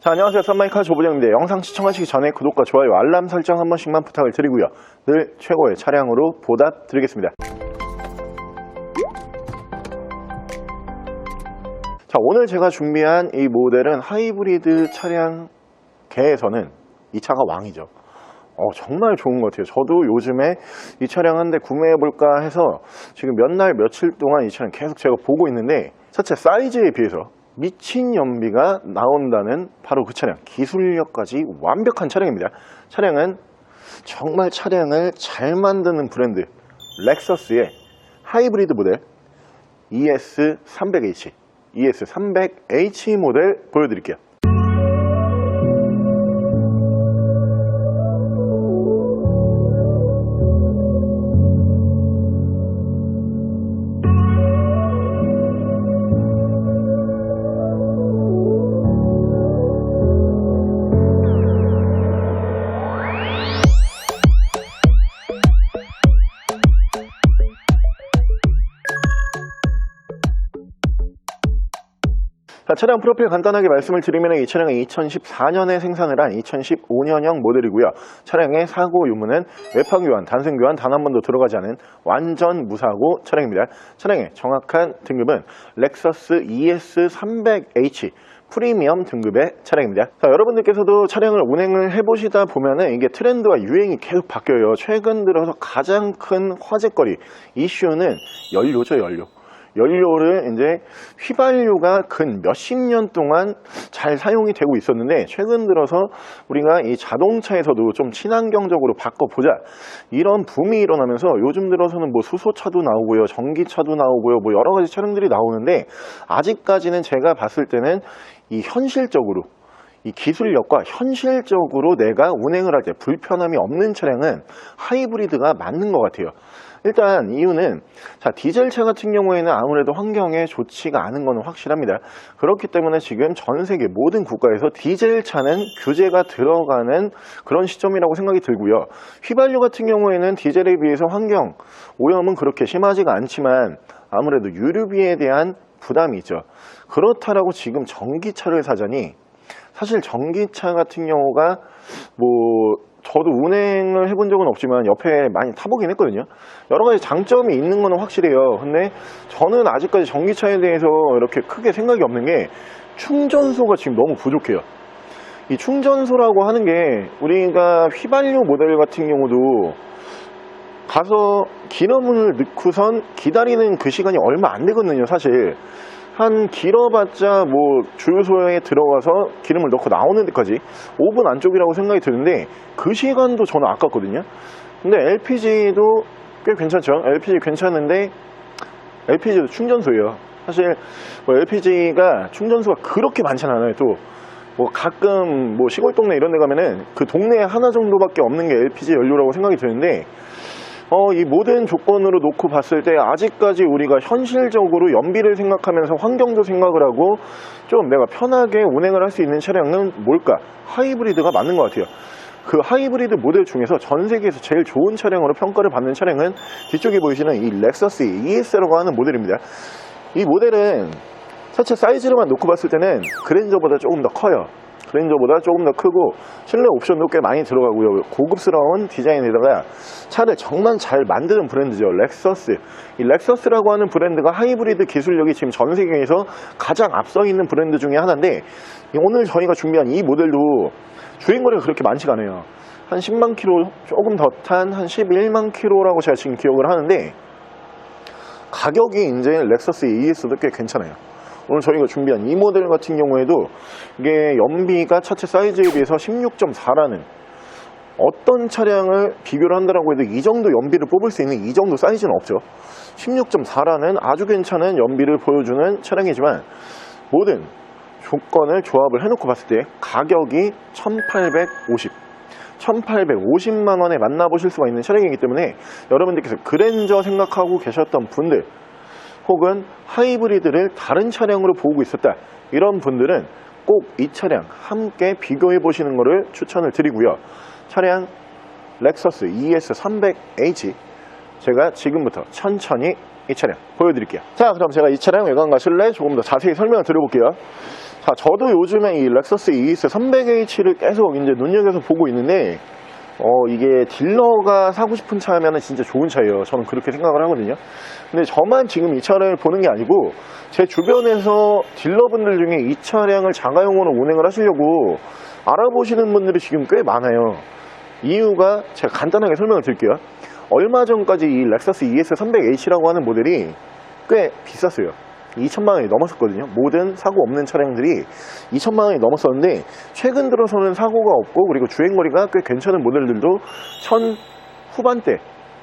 자, 안녕하세요. 썬마이카 조부장입니다. 영상 시청하시기 전에 구독과 좋아요, 알람 설정 한 번씩만 부탁을 드리고요. 늘 최고의 차량으로 보답 드리겠습니다. 자, 오늘 제가 준비한 이 모델은 하이브리드 차량계에서는 이 차가 왕이죠. 정말 좋은 것 같아요. 저도 요즘에 이 차량 한 대 구매해볼까 해서 지금 몇 날 며칠 동안 이 차량 계속 제가 보고 있는데, 첫째 사이즈에 비해서 미친 연비가 나온다는 바로 그 차량, 기술력까지 완벽한 차량입니다. 차량은 정말 차량을 잘 만드는 브랜드 렉서스의 하이브리드 모델 ES300H ES300H 모델 보여드릴게요. 자, 차량 프로필 간단하게 말씀을 드리면 이 차량은 2014년에 생산을 한 2015년형 모델이고요. 차량의 사고 유무는 외판 교환, 단순 교환 단 한 번도 들어가지 않은 완전 무사고 차량입니다. 차량의 정확한 등급은 렉서스 ES300H 프리미엄 등급의 차량입니다. 자, 여러분들께서도 차량을 운행을 해보시다 보면은 이게 트렌드와 유행이 계속 바뀌어요. 최근 들어서 가장 큰 화제거리 이슈는 연료죠. 연료를 이제 휘발유가 근 몇십 년 동안 잘 사용이 되고 있었는데, 최근 들어서 우리가 이 자동차에서도 좀 친환경적으로 바꿔보자, 이런 붐이 일어나면서 요즘 들어서는 뭐 수소차도 나오고요, 전기차도 나오고요, 뭐 여러 가지 차량들이 나오는데, 아직까지는 제가 봤을 때는 이 현실적으로 이 기술력과 현실적으로 내가 운행을 할 때 불편함이 없는 차량은 하이브리드가 맞는 것 같아요. 일단 이유는, 자, 디젤차 같은 경우에는 아무래도 환경에 좋지가 않은 것은 확실합니다. 그렇기 때문에 지금 전 세계 모든 국가에서 디젤차는 규제가 들어가는 그런 시점이라고 생각이 들고요. 휘발유 같은 경우에는 디젤에 비해서 환경 오염은 그렇게 심하지가 않지만 아무래도 유류비에 대한 부담이 있죠. 그렇다라고 지금 전기차를 사자니, 사실 전기차 같은 경우가 저도 운행을 해본 적은 없지만 옆에 많이 타보긴 했거든요. 여러 가지 장점이 있는 건 확실해요. 근데 저는 아직까지 전기차에 대해서 이렇게 크게 생각이 없는 게, 충전소가 지금 너무 부족해요. 이 충전소라고 하는 게, 우리가 휘발유 모델 같은 경우도 가서 기름을 넣고선 기다리는 그 시간이 얼마 안 되거든요. 사실 한 길어봤자 주유소에 들어가서 기름을 넣고 나오는 데까지 5분 안쪽이라고 생각이 드는데, 그 시간도 저는 아깝거든요. 근데 LPG도 꽤 괜찮죠. LPG 괜찮은데, LPG도 충전소예요. 사실 LPG가 충전소가 그렇게 많진 않아요. 또 가끔 시골 동네 이런 데 가면은 그 동네에 하나 정도밖에 없는 게 LPG 연료라고 생각이 드는데, 이 모든 조건으로 놓고 봤을 때 아직까지 우리가 현실적으로 연비를 생각하면서 환경도 생각을 하고 좀 내가 편하게 운행을 할 수 있는 차량은 뭘까? 하이브리드가 맞는 것 같아요. 그 하이브리드 모델 중에서 전 세계에서 제일 좋은 차량으로 평가를 받는 차량은 뒤쪽에 보이시는 이 렉서스 ES라고 하는 모델입니다. 이 모델은 차체 사이즈로만 놓고 봤을 때는 그랜저보다 조금 더 커요. 그랜저보다 조금 더 크고 실내 옵션도 꽤 많이 들어가고요. 고급스러운 디자인에다가 차를 정말 잘 만드는 브랜드죠. 렉서스. 이 렉서스라고 하는 브랜드가 하이브리드 기술력이 지금 전 세계에서 가장 앞서 있는 브랜드 중에 하나인데, 오늘 저희가 준비한 이 모델도 주행거리가 그렇게 많지가 않아요. 한 10만 킬로 조금 더 탄 한 11만 킬로라고 제가 지금 기억을 하는데, 가격이 이제 렉서스 ES도 꽤 괜찮아요. 오늘 저희가 준비한 이 모델 같은 경우에도 이게 연비가 차체 사이즈에 비해서 16.4라는, 어떤 차량을 비교를 한다라고 해도 이 정도 연비를 뽑을 수 있는 이 정도 사이즈는 없죠. 16.4라는 아주 괜찮은 연비를 보여주는 차량이지만, 모든 조건을 조합을 해놓고 봤을 때 가격이 1850만 원에 만나보실 수가 있는 차량이기 때문에, 여러분들께서 그랜저 생각하고 계셨던 분들, 혹은 하이브리드를 다른 차량으로 보고 있었다, 이런 분들은 꼭 이 차량 함께 비교해 보시는 것을 추천을 드리고요. 차량 렉서스 ES300H 제가 지금부터 천천히 이 차량 보여드릴게요. 자, 그럼 제가 이 차량 외관과 실내 조금 더 자세히 설명을 드려볼게요. 자, 저도 요즘에 이 렉서스 ES 300H를 계속 이제 눈여겨서 보고 있는데, 이게 딜러가 사고 싶은 차면은 진짜 좋은 차예요. 저는 그렇게 생각을 하거든요. 근데 저만 지금 이 차를 보는 게 아니고, 제 주변에서 딜러분들 중에 이 차량을 자가용으로 운행을 하시려고 알아보시는 분들이 지금 꽤 많아요. 이유가 제가 간단하게 설명을 드릴게요. 얼마 전까지 이 렉서스 ES 300H라고 하는 모델이 꽤 비쌌어요. 2천만 원이 넘었었거든요. 모든 사고 없는 차량들이 2천만 원이 넘었었는데, 최근 들어서는 사고가 없고 그리고 주행거리가 꽤 괜찮은 모델들도 1000 후반대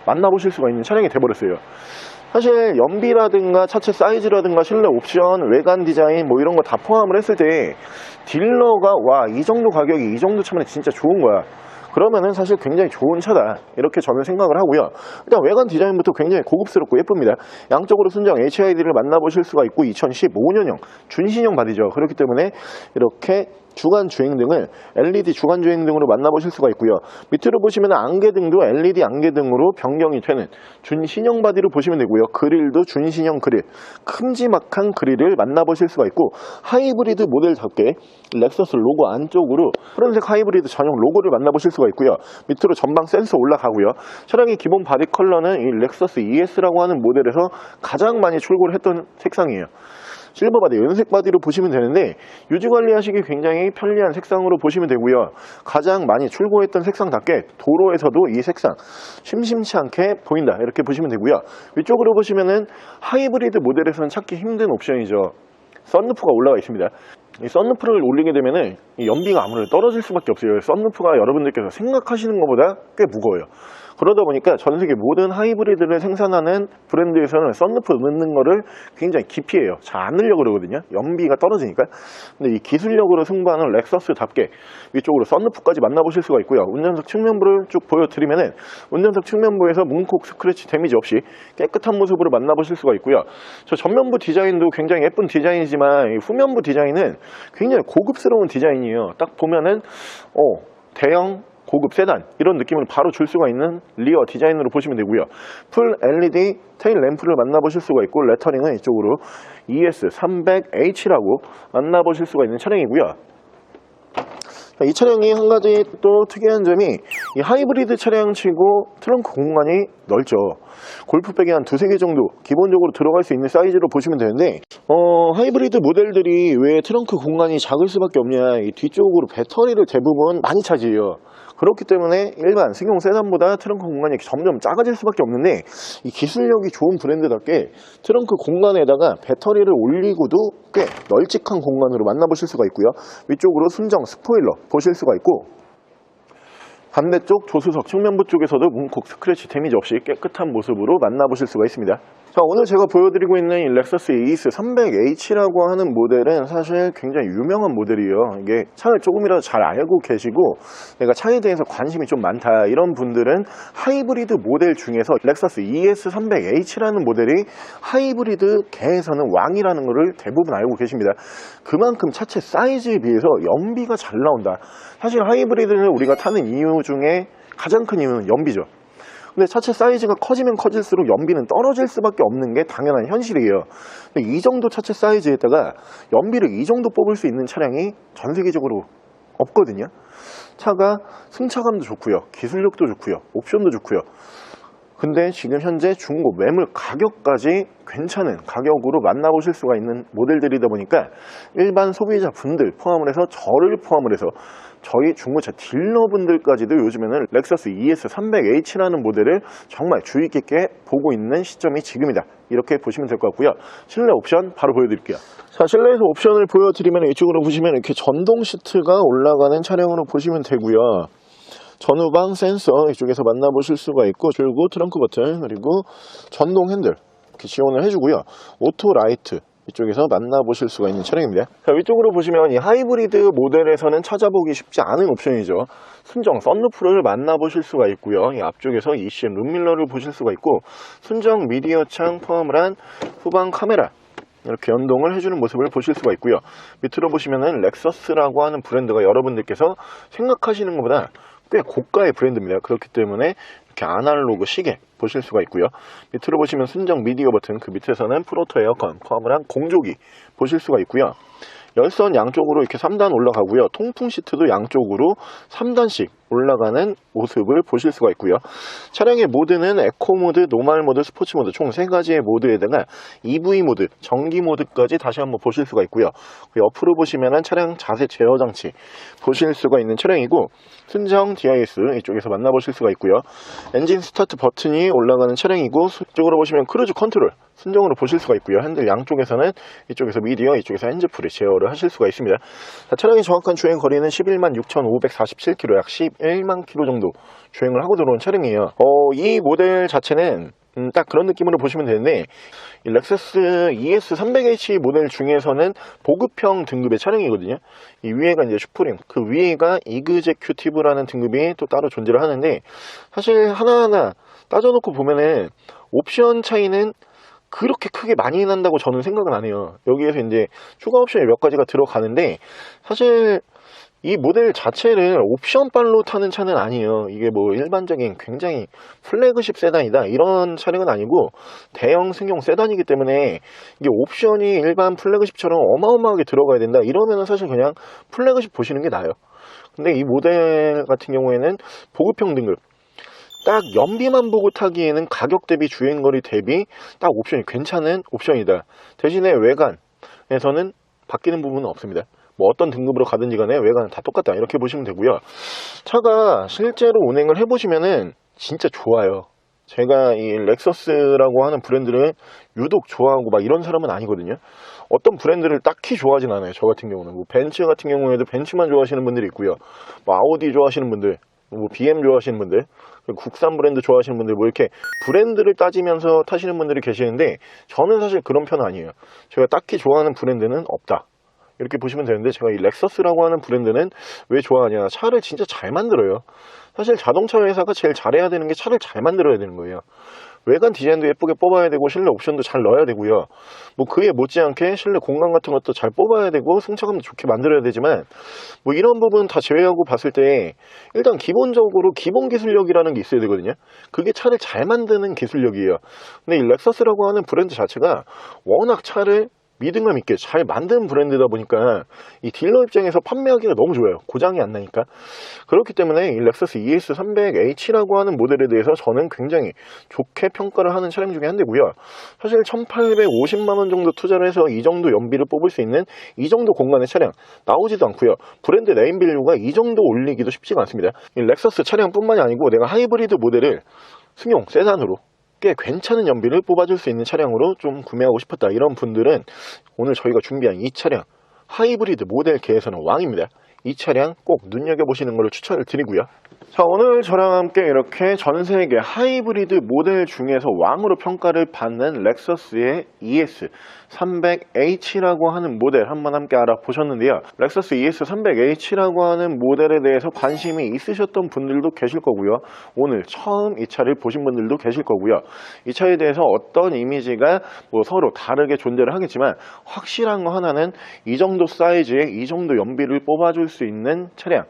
만나보실 수가 있는 차량이 돼버렸어요. 사실 연비라든가 차체 사이즈라든가 실내 옵션, 외관 디자인 뭐 이런 거 다 포함을 했을 때 딜러가 와, 이 정도 가격이 이 정도 차면 진짜 좋은 거야, 그러면은 사실 굉장히 좋은 차다, 이렇게 저는 생각을 하고요. 일단 외관 디자인부터 굉장히 고급스럽고 예쁩니다. 양쪽으로 순정 HID를 만나보실 수가 있고 2015년형 준신형 바디죠. 그렇기 때문에 이렇게 주간 주행등을 LED 주간 주행등으로 만나보실 수가 있고요. 밑으로 보시면 안개등도 LED 안개등으로 변경이 되는 준신형 바디로 보시면 되고요. 그릴도 준신형 그릴, 큼지막한 그릴을 만나보실 수가 있고, 하이브리드 모델답게 렉서스 로고 안쪽으로 푸른색 하이브리드 전용 로고를 만나보실 수가 있고요. 밑으로 전방 센서 올라가고요. 차량의 기본 바디 컬러는 이 렉서스 ES라고 하는 모델에서 가장 많이 출고를 했던 색상이에요. 실버 바디, 은색 바디로 보시면 되는데 유지 관리하시기 굉장히 편리한 색상으로 보시면 되고요. 가장 많이 출고했던 색상답게 도로에서도 이 색상 심심치 않게 보인다, 이렇게 보시면 되고요. 위쪽으로 보시면은 하이브리드 모델에서는 찾기 힘든 옵션이죠. 썬루프가 올라가 있습니다. 이 썬루프를 올리게 되면은 이 연비가 아무래도 떨어질 수밖에 없어요. 썬루프가 여러분들께서 생각하시는 것보다 꽤 무거워요. 그러다 보니까 전 세계 모든 하이브리드를 생산하는 브랜드에서는 썬루프 넣는 거를 굉장히 기피해요. 잘 안 넣으려고 그러거든요. 연비가 떨어지니까. 근데 이 기술력으로 승부하는 렉서스답게 위쪽으로 썬루프까지 만나보실 수가 있고요. 운전석 측면부를 쭉 보여드리면은 운전석 측면부에서 문콕 스크래치 데미지 없이 깨끗한 모습으로 만나보실 수가 있고요. 저 전면부 디자인도 굉장히 예쁜 디자인이지만 이 후면부 디자인은 굉장히 고급스러운 디자인이에요. 딱 보면은 대형 고급 세단 이런 느낌을 바로 줄 수가 있는 리어 디자인으로 보시면 되고요. 풀 LED 테일 램프를 만나보실 수가 있고, 레터링은 이쪽으로 ES300H라고 만나보실 수가 있는 차량이고요. 이 차량이 한 가지 또 특이한 점이 이 하이브리드 차량치고 트렁크 공간이 넓죠. 골프백이 한 두세 개 정도 기본적으로 들어갈 수 있는 사이즈로 보시면 되는데, 하이브리드 모델들이 왜 트렁크 공간이 작을 수밖에 없냐, 이 뒤쪽으로 배터리를 대부분 많이 차지해요. 그렇기 때문에 일반 승용 세단보다 트렁크 공간이 점점 작아질 수밖에 없는데, 이 기술력이 좋은 브랜드답게 트렁크 공간에다가 배터리를 올리고도 꽤 널찍한 공간으로 만나보실 수가 있고요. 위쪽으로 순정 스포일러 보실 수가 있고, 반대쪽 조수석 측면부 쪽에서도 문콕 스크래치 데미지 없이 깨끗한 모습으로 만나보실 수가 있습니다. 자, 오늘 제가 보여드리고 있는 이 렉서스 ES 300H라고 하는 모델은 사실 굉장히 유명한 모델이에요. 이게 차를 조금이라도 잘 알고 계시고 내가 차에 대해서 관심이 좀 많다, 이런 분들은 하이브리드 모델 중에서 렉서스 ES 300H라는 모델이 하이브리드 계에서는 왕이라는 것을 대부분 알고 계십니다. 그만큼 차체 사이즈에 비해서 연비가 잘 나온다. 사실 하이브리드를 우리가 타는 이유 중에 가장 큰 이유는 연비죠. 근데 차체 사이즈가 커지면 커질수록 연비는 떨어질 수밖에 없는 게 당연한 현실이에요. 근데 이 정도 차체 사이즈에다가 연비를 이 정도 뽑을 수 있는 차량이 전 세계적으로 없거든요. 차가 승차감도 좋고요, 기술력도 좋고요, 옵션도 좋고요. 근데 지금 현재 중고 매물 가격까지 괜찮은 가격으로 만나보실 수가 있는 모델들이다 보니까 일반 소비자분들 포함을 해서 저를 포함을 해서 저희 중고차 딜러분들까지도 요즘에는 렉서스 ES 300H라는 모델을 정말 주의 깊게 보고 있는 시점이 지금이다, 이렇게 보시면 될 것 같고요. 실내 옵션 바로 보여드릴게요. 자, 실내에서 옵션을 보여드리면 이쪽으로 보시면 이렇게 전동 시트가 올라가는 차량으로 보시면 되고요. 전후방 센서 이쪽에서 만나보실 수가 있고, 줄고 트렁크 버튼, 그리고 전동 핸들 이렇게 지원을 해주고요. 오토 라이트 이쪽에서 만나보실 수가 있는 차량입니다. 자, 위쪽으로 보시면 이 하이브리드 모델에서는 찾아보기 쉽지 않은 옵션이죠. 순정 썬루프를 만나보실 수가 있고요. 이 앞쪽에서 ECM 룸밀러를 보실 수가 있고, 순정 미디어 창 포함을 한 후방 카메라 이렇게 연동을 해주는 모습을 보실 수가 있고요. 밑으로 보시면은 렉서스라고 하는 브랜드가 여러분들께서 생각하시는 것보다 꽤 고가의 브랜드입니다. 그렇기 때문에 이렇게 아날로그 시계 보실 수가 있고요. 밑으로 보시면 순정 미디어 버튼, 그 밑에서는 프로토 에어컨 포함을 한 공조기 보실 수가 있고요. 열선 양쪽으로 이렇게 3단 올라가고요. 통풍 시트도 양쪽으로 3단씩 올라가는 모습을 보실 수가 있고요. 차량의 모드는 에코 모드, 노멀 모드, 스포츠 모드 총 3가지의 모드에다가 EV 모드, 전기 모드까지 다시 한번 보실 수가 있고요. 옆으로 보시면은 차량 자세 제어 장치 보실 수가 있는 차량이고, 순정 DIS 이쪽에서 만나보실 수가 있고요. 엔진 스타트 버튼이 올라가는 차량이고, 이쪽으로 보시면 크루즈 컨트롤 순정으로 보실 수가 있고요. 핸들 양쪽에서는 이쪽에서 미디어, 이쪽에서 핸즈프리 제어를 하실 수가 있습니다. 자, 차량의 정확한 주행 거리는 11만 6,547km, 약 11만 km 정도 주행을 하고 들어온 차량이에요. 이 모델 자체는 딱 그런 느낌으로 보시면 되는데, 이 렉서스 ES300H 모델 중에서는 보급형 등급의 차량이거든요. 이 위에가 이제 슈프림, 그 위에가 이그제큐티브라는 등급이 또 따로 존재를 하는데, 사실 하나하나 따져놓고 보면은 옵션 차이는 그렇게 크게 많이 난다고 저는 생각은 안 해요. 여기에서 이제 추가 옵션이 몇 가지가 들어가는데, 사실 이 모델 자체를 옵션빨로 타는 차는 아니에요. 이게 뭐 일반적인 굉장히 플래그십 세단이다 이런 차량은 아니고, 대형 승용 세단이기 때문에 이게 옵션이 일반 플래그십처럼 어마어마하게 들어가야 된다 이러면은 사실 그냥 플래그십 보시는 게 나아요. 근데 이 모델 같은 경우에는 보급형 등급, 딱 연비만 보고 타기에는 가격 대비 주행거리 대비 딱 옵션이 괜찮은 옵션이다. 대신에 외관에서는 바뀌는 부분은 없습니다. 뭐 어떤 등급으로 가든지 간에 외관은 다 똑같다 이렇게 보시면 되고요. 차가 실제로 운행을 해보시면은 진짜 좋아요. 제가 이 렉서스라고 하는 브랜드를 유독 좋아하고 막 이런 사람은 아니거든요. 어떤 브랜드를 딱히 좋아하진 않아요. 저 같은 경우는 뭐 벤츠 같은 경우에도 벤츠만 좋아하시는 분들이 있고요. 뭐 아우디 좋아하시는 분들, 뭐 BM 좋아하시는 분들, 국산 브랜드 좋아하시는 분들, 뭐 이렇게 브랜드를 따지면서 타시는 분들이 계시는데, 저는 사실 그런 편은 아니에요. 제가 딱히 좋아하는 브랜드는 없다 이렇게 보시면 되는데, 제가 이 렉서스라고 하는 브랜드는 왜 좋아하냐, 차를 진짜 잘 만들어요. 사실 자동차 회사가 제일 잘해야 되는 게 차를 잘 만들어야 되는 거예요. 외관 디자인도 예쁘게 뽑아야 되고, 실내 옵션도 잘 넣어야 되고요. 뭐 그에 못지않게 실내 공간 같은 것도 잘 뽑아야 되고, 승차감도 좋게 만들어야 되지만, 뭐 이런 부분 다 제외하고 봤을 때 일단 기본적으로 기본 기술력이라는 게 있어야 되거든요. 그게 차를 잘 만드는 기술력이에요. 근데 이 렉서스라고 하는 브랜드 자체가 워낙 차를 믿음감 있게 잘 만든 브랜드다 보니까 이 딜러 입장에서 판매하기가 너무 좋아요. 고장이 안 나니까. 그렇기 때문에 이 렉서스 ES300H라고 하는 모델에 대해서 저는 굉장히 좋게 평가를 하는 차량 중에 한 대고요. 사실 1850만원 정도 투자를 해서 이 정도 연비를 뽑을 수 있는 이 정도 공간의 차량 나오지도 않고요. 브랜드 네임밸류가 이 정도 올리기도 쉽지가 않습니다. 이 렉서스 차량뿐만이 아니고 내가 하이브리드 모델을 승용 세단으로 꽤 괜찮은 연비를 뽑아줄 수 있는 차량으로 좀 구매하고 싶었다 이런 분들은 오늘 저희가 준비한 이 차량, 하이브리드 모델계에서는 왕입니다. 이 차량 꼭 눈여겨보시는 것을 추천을 드리고요. 자, 오늘 저랑 함께 이렇게 전세계 하이브리드 모델 중에서 왕으로 평가를 받는 렉서스의 ES300H라고 하는 모델 한번 함께 알아보셨는데요. 렉서스 ES300H라고 하는 모델에 대해서 관심이 있으셨던 분들도 계실 거고요. 오늘 처음 이 차를 보신 분들도 계실 거고요. 이 차에 대해서 어떤 이미지가 뭐 서로 다르게 존재를 하겠지만, 확실한 거 하나는 이 정도 사이즈에 이 정도 연비를 뽑아줄 수 있는 차량,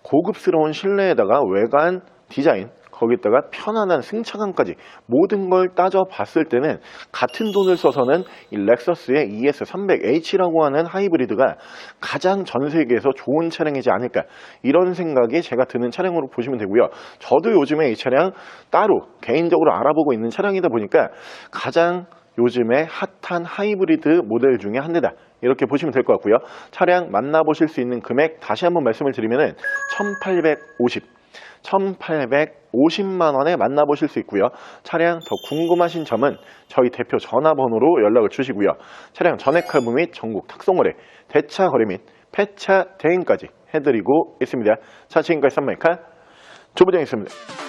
고급스러운 실내에다가 외관 디자인, 거기다가 편안한 승차감까지 모든 걸 따져봤을 때는 같은 돈을 써서는 이 렉서스의 ES300H라고 하는 하이브리드가 가장 전 세계에서 좋은 차량이지 않을까, 이런 생각이 제가 드는 차량으로 보시면 되고요. 저도 요즘에 이 차량 따로 개인적으로 알아보고 있는 차량이다 보니까 가장 요즘에 핫한 하이브리드 모델 중에 한 대다 이렇게 보시면 될 것 같고요. 차량 만나보실 수 있는 금액 다시 한번 말씀을 드리면은 1850만 원에 만나보실 수 있고요. 차량 더 궁금하신 점은 저희 대표 전화번호로 연락을 주시고요. 차량 전액 할부 및 전국 탁송거래, 대차 거래 및 폐차 대행까지 해드리고 있습니다. 자, 지금까지 썬마이카 조부장이었습니다.